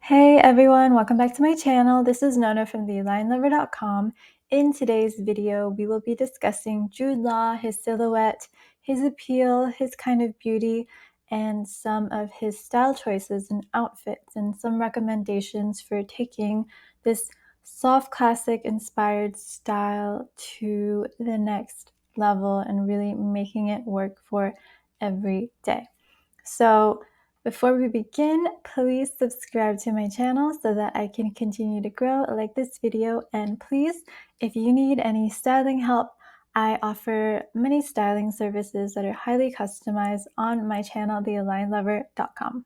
Hey everyone, welcome back to my channel. This is Nona from thealignlover.com. In today's video, we will be discussing Jude Law, his silhouette, his appeal, his kind of beauty, and some of his style choices and outfits, and some recommendations for taking this soft classic inspired style to the next level and really making it work for every day. So before we begin, please subscribe to my channel so that I can continue to grow, like this video, and please, if you need any styling help, I offer many styling services that are highly customized on my channel, thealignlover.com.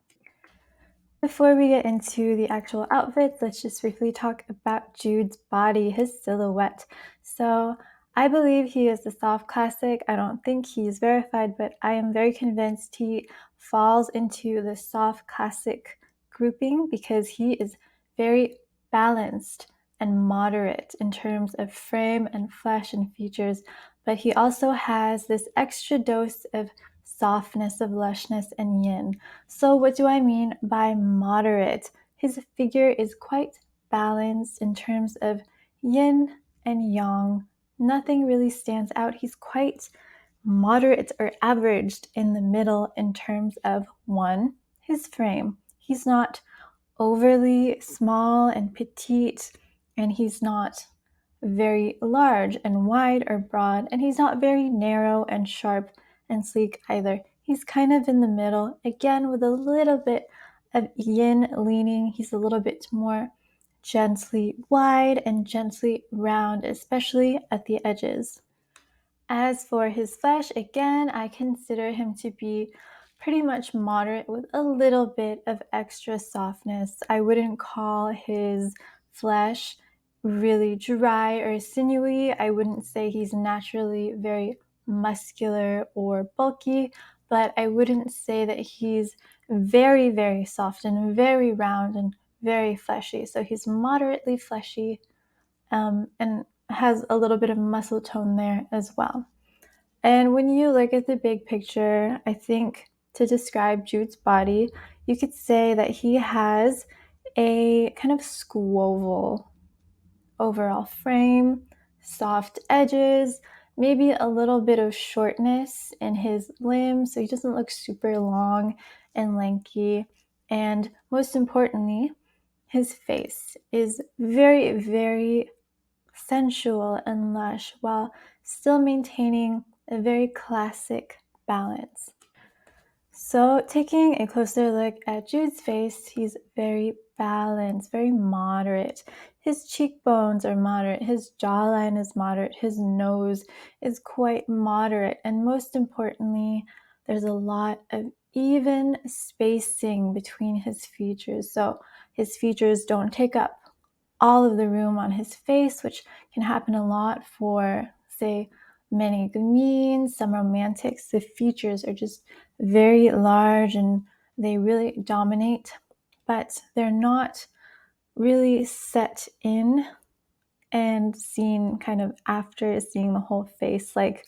Before we get into the actual outfits, let's just briefly talk about Jude's body, his silhouette. So I believe he is a soft classic. I don't think he's verified, but I am very convinced he falls into the soft classic grouping because he is very balanced and moderate in terms of frame and flesh and features, but he also has this extra dose of softness, of lushness, and yin. So what do I mean by moderate? His figure is quite balanced in terms of yin and yang. Nothing really stands out. He's quite moderate or averaged in the middle in terms of one, his frame. He's not overly small and petite, and he's not very large and wide or broad, and he's not very narrow and sharp and sleek either. He's kind of in the middle, again with a little bit of yin leaning. He's a little bit more gently wide and gently round, especially at the edges. As for his flesh, again, I consider him to be pretty much moderate with a little bit of extra softness. I wouldn't call his flesh really dry or sinewy. I wouldn't say he's naturally very muscular or bulky, but I wouldn't say that he's very, very soft and very round and very fleshy. So he's moderately fleshy and has a little bit of muscle tone there as well. And when you look at the big picture, I think to describe Jude's body, you could say that he has a kind of squoval overall frame, soft edges, maybe a little bit of shortness in his limbs, so he doesn't look super long and lanky. And most importantly, his face is very, very sensual and lush while still maintaining a very classic balance. So taking a closer look at Jude's face, he's very balanced, very moderate. His cheekbones are moderate, his jawline is moderate, his nose is quite moderate, and most importantly, there's a lot of even spacing between his features. So his features don't take up all of the room on his face, which can happen a lot for, say, many gamines, some romantics. The features are just very large and they really dominate, but they're not really set in and seen kind of after seeing the whole face, like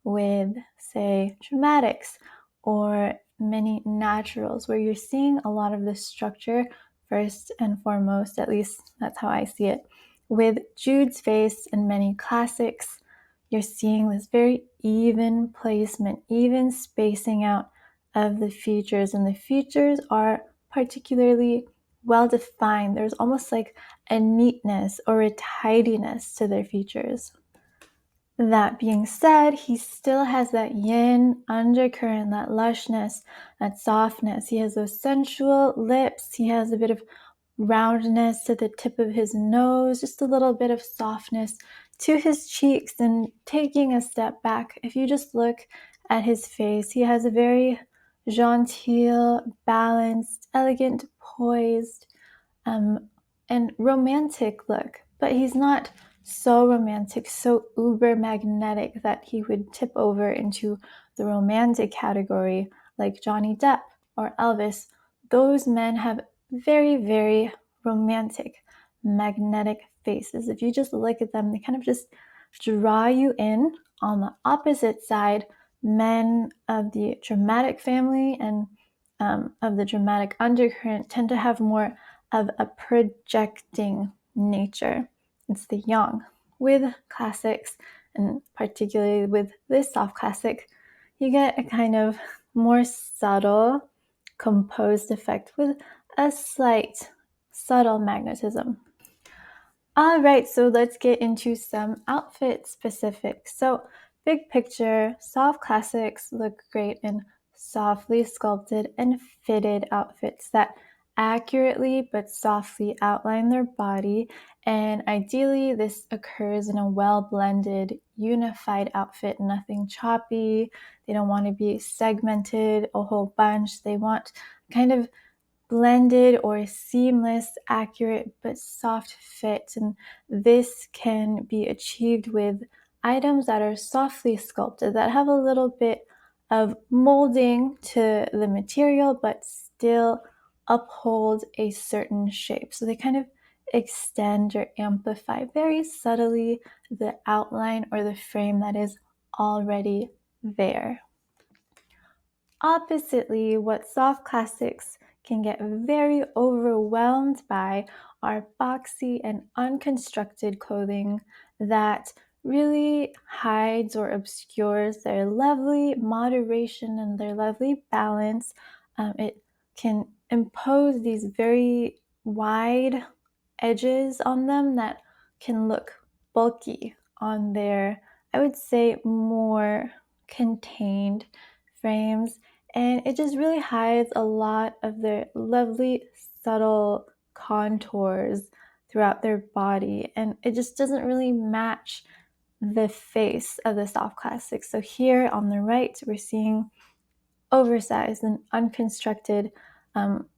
with, say, dramatics or many naturals, where you're seeing a lot of the structure first and foremost. At least that's how I see it. With Jude's face and many classics, you're seeing this very even placement, even spacing out of the features, and the features are particularly well defined. There's almost like a neatness or a tidiness to their features. That being said, he still has that yin undercurrent, that lushness, that softness. He has those sensual lips. He has a bit of roundness to the tip of his nose, just a little bit of softness to his cheeks. And taking a step back, if you just look at his face, he has a very genteel, balanced, elegant, poised, and romantic look. But he's not so romantic, so uber magnetic that he would tip over into the romantic category like Johnny Depp or Elvis. Those men have very, very romantic, magnetic faces. If you just look at them, they kind of just draw you in. On the opposite side, men of the dramatic family and of the dramatic undercurrent tend to have more of a projecting nature. It's the yang. With classics, and particularly with this soft classic, you get a kind of more subtle, composed effect with a slight, subtle magnetism. All right, so let's get into some outfit specifics. So, big picture, soft classics look great in softly sculpted and fitted outfits that accurately but softly outline their body. And ideally, this occurs in a well blended, unified outfit, nothing choppy. They don't want to be segmented a whole bunch. They want kind of blended or seamless, accurate, but soft fit. And this can be achieved with items that are softly sculpted, that have a little bit of molding to the material, but still uphold a certain shape. So they kind of extend or amplify very subtly the outline or the frame that is already there. Oppositely, what soft classics can get very overwhelmed by are boxy and unconstructed clothing that really hides or obscures their lovely moderation and their lovely balance. It can impose these very wide edges on them that can look bulky on their, I would say, more contained frames, and it just really hides a lot of their lovely subtle contours throughout their body, and it just doesn't really match the face of the soft classics. So here on the right, we're seeing oversized and unconstructed,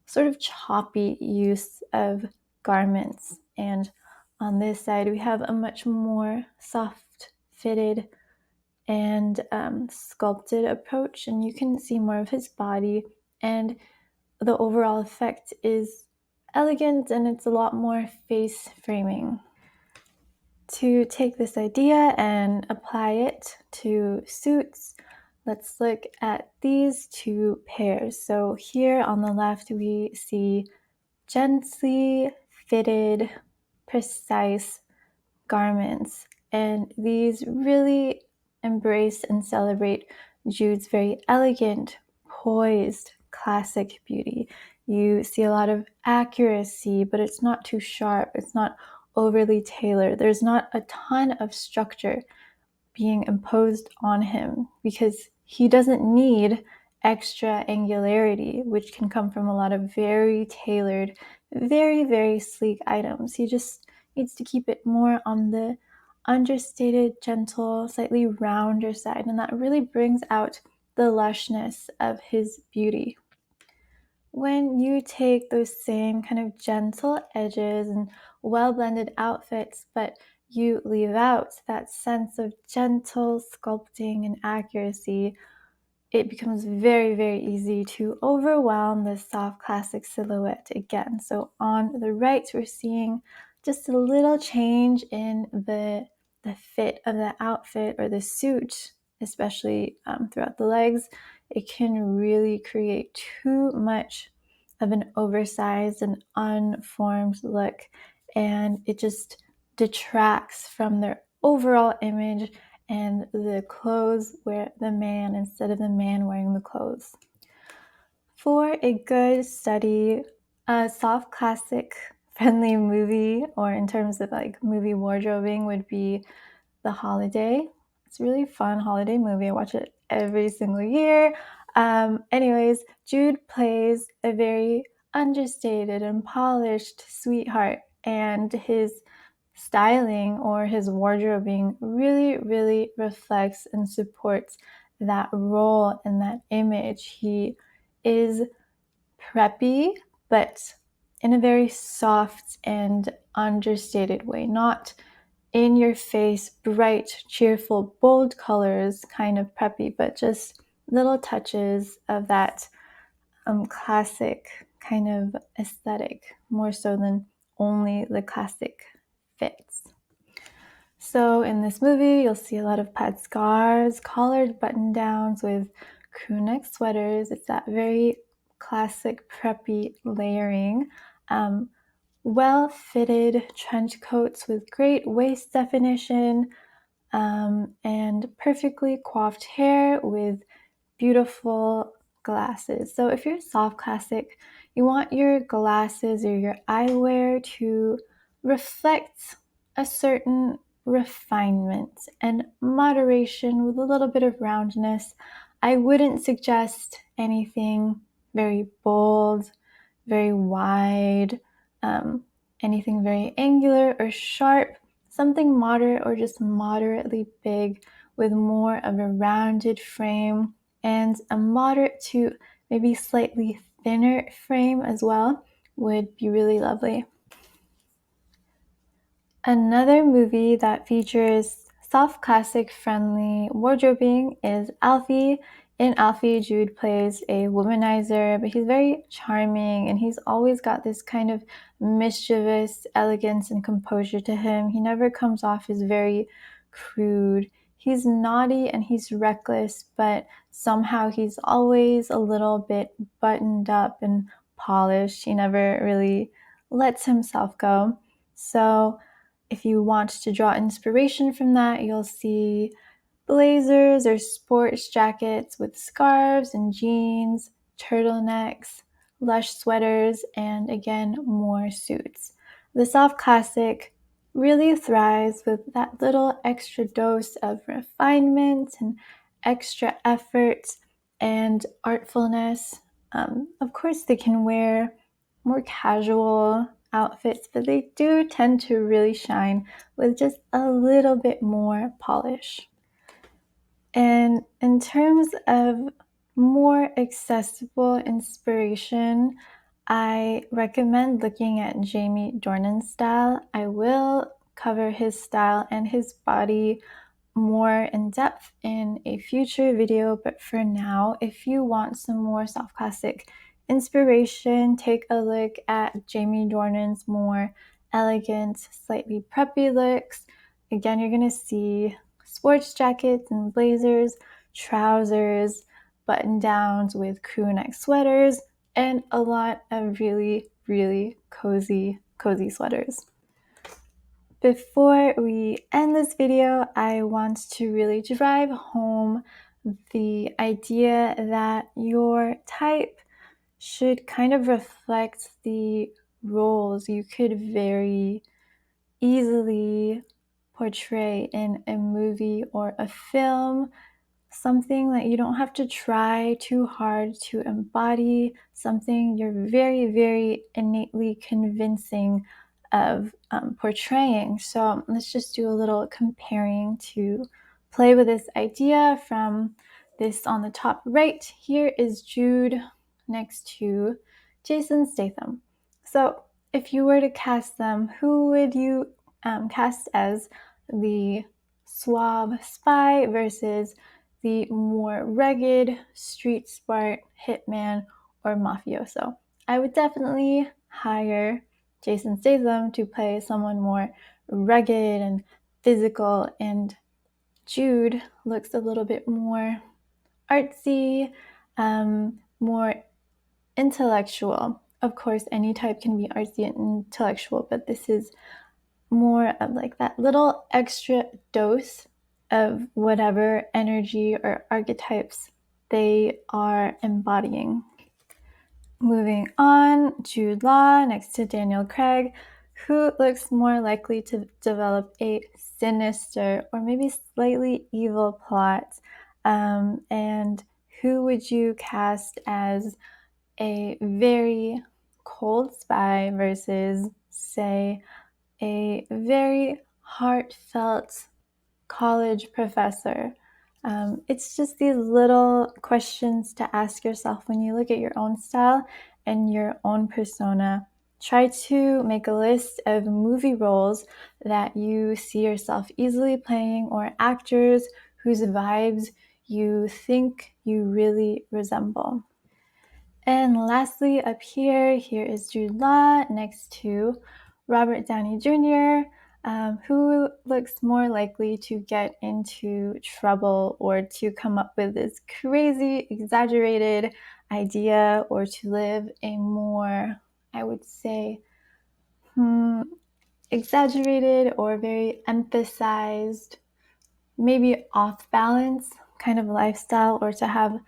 sort of choppy use of garments. And on this side, we have a much more soft fitted and sculpted approach, and you can see more of his body, and the overall effect is elegant and it's a lot more face framing. To take this idea and apply it to suits, let's look at these two pairs. So here on the left, we see gently fitted, precise garments, and these really embrace and celebrate Jude's very elegant, poised, classic beauty. You see a lot of accuracy, but it's not too sharp. It's not overly tailored. There's not a ton of structure being imposed on him because he doesn't need extra angularity, which can come from a lot of very tailored, very, very sleek items. He just needs to keep it more on the understated, gentle, slightly rounder side, and that really brings out the lushness of his beauty. When you take those same kind of gentle edges and well-blended outfits, but you leave out that sense of gentle sculpting and accuracy, it becomes very, very easy to overwhelm the soft classic silhouette again. So on the right, we're seeing just a little change in the fit of the outfit or the suit, especially throughout the legs. It can really create too much of an oversized and unformed look, and it just detracts from their overall image and the clothes wear the man instead of the man wearing the clothes. For a good study, a soft classic friendly movie, or in terms of like movie wardrobing, would be The Holiday. It's a really fun holiday movie. I watch it every single year. Anyways, Jude plays a very understated and polished sweetheart, and his styling or his wardrobing really, really reflects and supports that role and that image. He is preppy, but in a very soft and understated way, not in your face, bright, cheerful, bold colors, kind of preppy, but just little touches of that classic kind of aesthetic, more so than only the classic fits. So in this movie, you'll see a lot of plaid scarves, collared button downs with crew neck sweaters. It's that very classic preppy layering. well-fitted trench coats with great waist definition, and perfectly coiffed hair with beautiful glasses. So if you're a soft classic, you want your glasses or your eyewear to reflect a certain refinement and moderation with a little bit of roundness. I wouldn't suggest anything very bold, very wide, um, anything very angular or sharp. Something moderate or just moderately big with more of a rounded frame and a moderate to maybe slightly thinner frame as well would be really lovely. Another movie that features soft classic friendly wardrobing is Alfie. In Alfie, Jude plays a womanizer, but he's very charming and he's always got this kind of mischievous elegance and composure to him. He never comes off as very crude. He's naughty and he's reckless, but somehow he's always a little bit buttoned up and polished. He never really lets himself go. So if you want to draw inspiration from that, you'll see blazers or sports jackets with scarves and jeans, turtlenecks, lush sweaters, and again, more suits. The soft classic really thrives with that little extra dose of refinement and extra effort and artfulness. Of course, they can wear more casual outfits, but they do tend to really shine with just a little bit more polish. And in terms of more accessible inspiration, I recommend looking at Jamie Dornan's style. I will cover his style and his body more in depth in a future video, but for now, if you want some more soft classic inspiration, take a look at Jamie Dornan's more elegant, slightly preppy looks. Again, you're gonna see sports jackets and blazers, trousers, button downs with crew neck sweaters, and a lot of really, really cozy sweaters. Before we end this video, I want to really drive home the idea that your type should kind of reflect the roles you could very easily portray in a movie or a film, something that you don't have to try too hard to embody, something you're very, very innately convincing of portraying. So let's just do a little comparing to play with this idea from this on the top right. Here is Jude next to Jason Statham. So if you were to cast them, who would you cast as the suave spy versus the more rugged street smart hitman or mafioso? I would definitely hire Jason Statham to play someone more rugged and physical, and Jude looks a little bit more artsy, more intellectual. Of course, any type can be artsy and intellectual, but this is more of like that little extra dose of whatever energy or archetypes they are embodying. Moving on, Jude Law next to Daniel Craig, who looks more likely to develop a sinister or maybe slightly evil plot. And who would you cast as a very cold spy versus, say, a very heartfelt college professor? It's just these little questions to ask yourself when you look at your own style and your own persona. Try to make a list of movie roles that you see yourself easily playing or actors whose vibes you think you really resemble. And lastly, up here is Jude Law next to Robert Downey Jr., who looks more likely to get into trouble or to come up with this crazy, exaggerated idea or to live a more, I would say, exaggerated or very emphasized, maybe off balance kind of lifestyle, or to have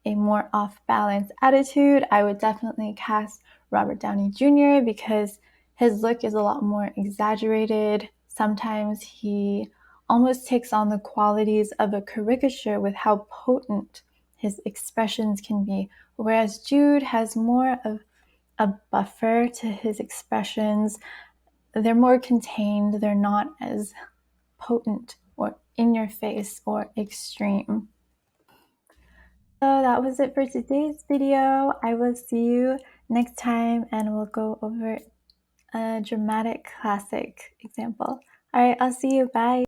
a more off balance attitude, I would definitely cast Robert Downey Jr. because his look is a lot more exaggerated. Sometimes he almost takes on the qualities of a caricature with how potent his expressions can be, whereas Jude has more of a buffer to his expressions. They're more contained, they're not as potent or in your face or extreme. So that was it for today's video. I will see you next time and we'll go over a dramatic classic example. All right, I'll see you. Bye.